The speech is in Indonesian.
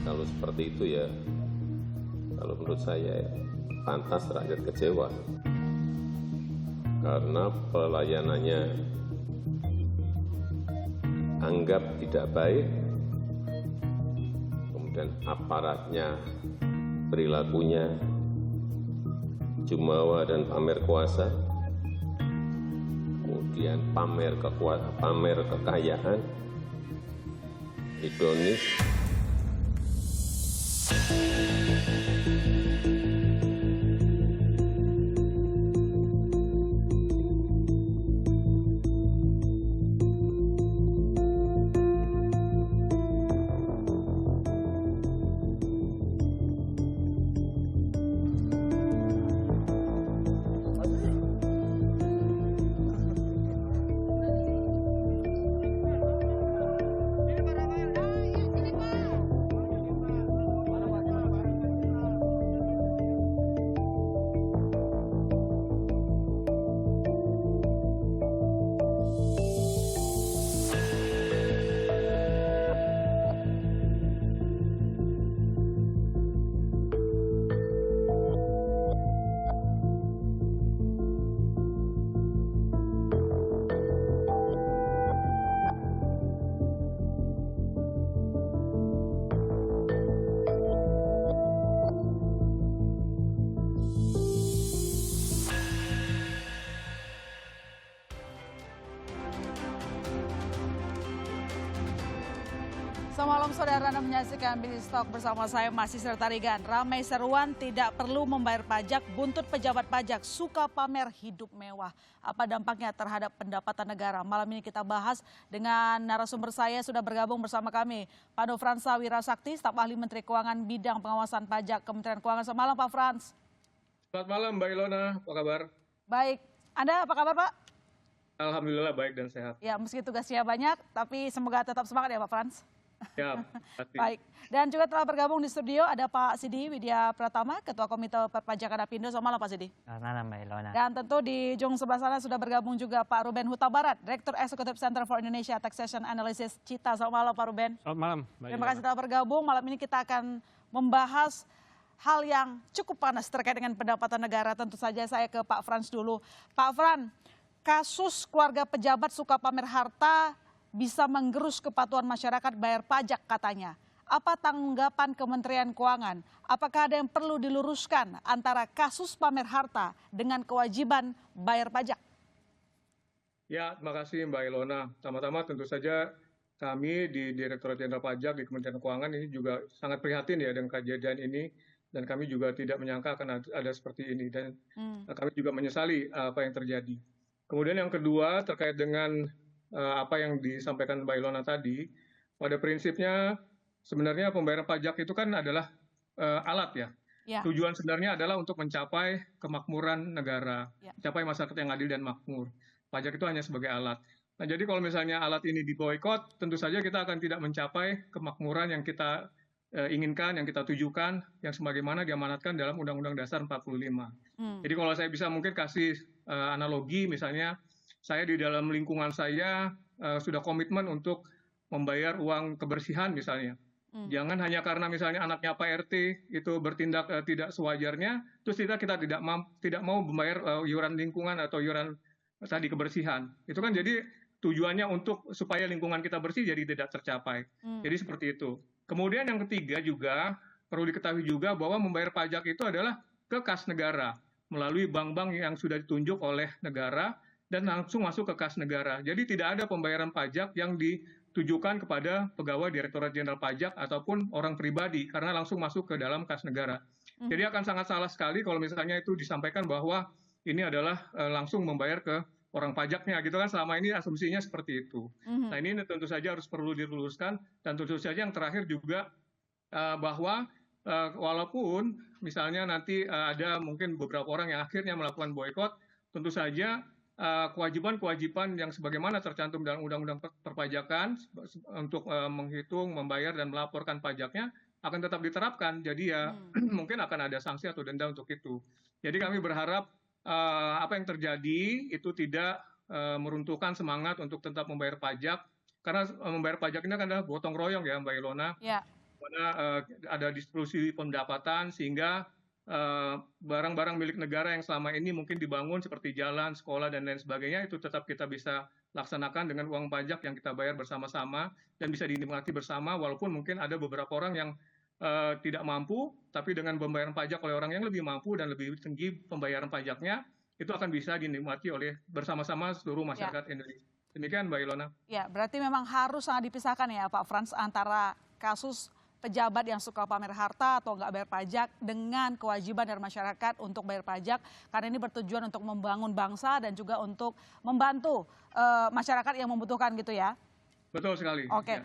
Kalau seperti itu ya, kalau menurut saya ya, pantas rakyat kecewa. Karena pelayanannya anggap tidak baik, kemudian aparatnya perilakunya jumawa dan pamer kuasa, kemudian pamer kekuatan, pamer kekayaan, hedonis. Selamat malam saudara, Anda menyaksikan Business Talk bersama saya Masih Sertarigan. Ramai seruan tidak perlu membayar pajak, buntut pejabat pajak suka pamer hidup mewah. Apa dampaknya terhadap pendapatan negara? Malam ini kita bahas dengan narasumber saya sudah bergabung bersama kami. Pak Nofransa Wirasakti, staf ahli Menteri Keuangan bidang pengawasan pajak Kementerian Keuangan. Selamat malam Pak Frans. Selamat malam Mbak Ilona, apa kabar? Baik, Anda apa kabar Pak? Alhamdulillah baik dan sehat. Ya, meski tugasnya banyak, tapi semoga tetap semangat ya Pak Frans. Ya, pasti. Baik, dan juga telah bergabung di studio ada Pak Sidi Widya Pratama, Ketua Komite Perpajakan Apindo. Selamat malam Pak Sidi. Selamat malam Mbak Ilona. Dan tentu di ujung sebelah sana sudah bergabung juga Pak Ruben Huta Barat, Direktur Eksekutif Center for Indonesia Taxation Analysis Cita. Selamat malam Pak Ruben. Selamat malam Mbak Terima kasih telah bergabung. Malam ini kita akan membahas hal yang cukup panas terkait dengan pendapatan negara. Tentu saja saya ke Pak Frans dulu. Pak Frans, kasus keluarga pejabat suka pamer harta bisa menggerus kepatuhan masyarakat bayar pajak katanya. Apa tanggapan Kementerian Keuangan? Apakah ada yang perlu diluruskan antara kasus pamer harta dengan kewajiban bayar pajak? Ya, terima kasih Mbak Ilona. Pertama-tama tentu saja kami di Direktorat Jenderal Pajak di Kementerian Keuangan ini juga sangat prihatin ya dengan kejadian ini. Dan kami juga tidak menyangka akan ada seperti ini. Dan kami juga menyesali apa yang terjadi. Kemudian yang kedua terkait dengan apa yang disampaikan Mbak Ilona tadi, pada prinsipnya sebenarnya pembayaran pajak itu kan adalah alat ya. Tujuan sebenarnya adalah untuk mencapai kemakmuran negara, mencapai masyarakat yang adil dan makmur. Pajak itu hanya sebagai alat. Nah, jadi kalau misalnya alat ini diboikot, tentu saja kita akan tidak mencapai kemakmuran yang kita inginkan, yang kita tujukan, yang sebagaimana diamanatkan dalam Undang-Undang Dasar 45. Jadi kalau saya bisa mungkin kasih analogi, misalnya saya di dalam lingkungan saya sudah komitmen untuk membayar uang kebersihan misalnya. Jangan hanya karena misalnya anaknya Pak RT itu bertindak tidak sewajarnya, terus kita tidak mau membayar iuran lingkungan atau iuran tadi kebersihan. Itu kan jadi tujuannya untuk supaya lingkungan kita bersih jadi tidak tercapai. Jadi seperti itu. Kemudian yang ketiga juga perlu diketahui juga bahwa membayar pajak itu adalah ke kas negara melalui bank-bank yang sudah ditunjuk oleh negara dan langsung masuk ke kas negara. Jadi tidak ada pembayaran pajak yang ditujukan kepada pegawai Direktorat Jenderal Pajak ataupun orang pribadi karena langsung masuk ke dalam kas negara. Jadi akan sangat salah sekali kalau misalnya itu disampaikan bahwa ini adalah langsung membayar ke orang pajaknya gitu kan, selama ini asumsinya seperti itu. Nah ini tentu saja harus perlu diluruskan dan tentu saja yang terakhir juga bahwa walaupun misalnya nanti ada mungkin beberapa orang yang akhirnya melakukan boikot, tentu saja kewajiban-kewajiban yang sebagaimana tercantum dalam Undang-Undang Perpajakan untuk menghitung, membayar, dan melaporkan pajaknya akan tetap diterapkan. Jadi ya mungkin akan ada sanksi atau denda untuk itu. Jadi kami berharap apa yang terjadi itu tidak meruntuhkan semangat untuk tetap membayar pajak. Karena membayar pajak ini kan adalah gotong royong ya Mbak Ilona. mana ada distribusi pendapatan sehingga barang-barang milik negara yang selama ini mungkin dibangun seperti jalan, sekolah, dan lain sebagainya itu tetap kita bisa laksanakan dengan uang pajak yang kita bayar bersama-sama dan bisa dinikmati bersama walaupun mungkin ada beberapa orang yang tidak mampu, tapi dengan pembayaran pajak oleh orang yang lebih mampu dan lebih tinggi pembayaran pajaknya, itu akan bisa dinikmati oleh bersama-sama seluruh masyarakat Indonesia. Demikian Mbak Ilona. Ya, berarti memang harus sangat dipisahkan ya Pak Frans antara kasus pejabat yang suka pamer harta atau nggak bayar pajak dengan kewajiban dari masyarakat untuk bayar pajak karena ini bertujuan untuk membangun bangsa dan juga untuk membantu masyarakat yang membutuhkan gitu ya. Betul sekali. Oke. Ya,